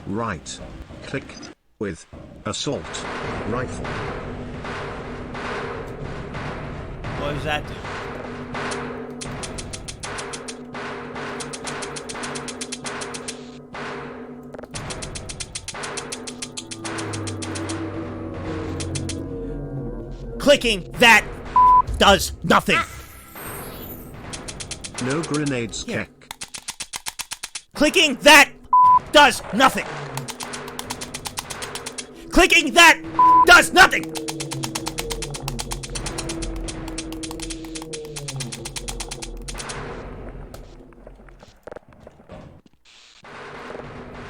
right click with assault rifle. What does that do? Clicking that does nothing. No grenades Here. Keck. Clicking that does nothing. Clicking that does nothing.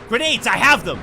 Grenades, I have them.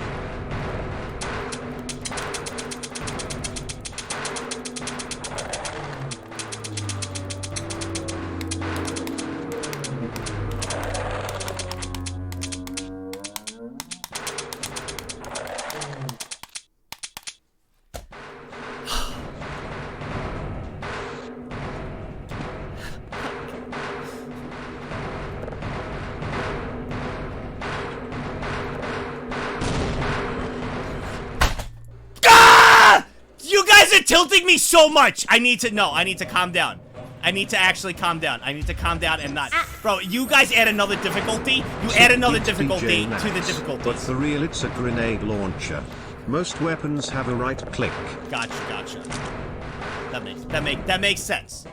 You guys are tilting me so much. I need to calm down. I need to actually calm down. I need to calm down and not. Bro, you guys add another difficulty. You add another difficulty to the difficulties. But for real, it's a grenade launcher. Most weapons have a right click. Gotcha. That makes sense.